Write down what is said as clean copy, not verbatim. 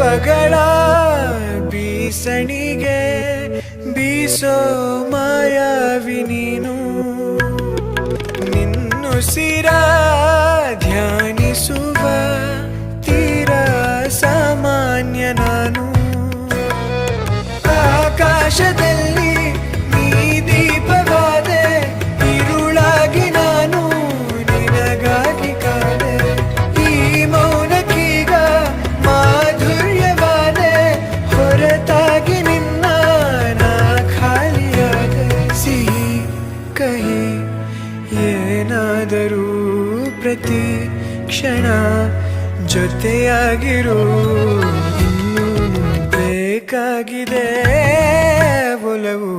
ಮೋಹಗಳ ಬೀಸಣಿಗೆ ಬೀಸೋ ಮಾಯಾವಿ ನೀನು ನಿನ್ನುಸಿರ ಧ್ಯಾನಿಸುವ ತೀರ ಸಾಮಾನ್ಯ ನಾನು ಆಕಾಶದಲ್ಲಿ ನೀ ದೀಪವಾದೆ ഇരുಳಾಗಿ ನಾನು ನಿನಗಾಗಿ ಕಾದೆ ಈ ಮೌನಕ್ಕೀಗ ಮಾಧುರ್ಯವಾದೆ ಹೊರತಾಗಿ ನಿನ್ನ ನಾ ಖಾಲಿಯಾದೆ ಸಿಹಿ ಕಹಿ ಏನಾದರೂ ಪ್ರತಿ ಕ್ಷಣ ಜೊತೆಯಾಗಿರು ಇನ್ನೂ ಬೇಕಾಗಿದೆ ಒಲವು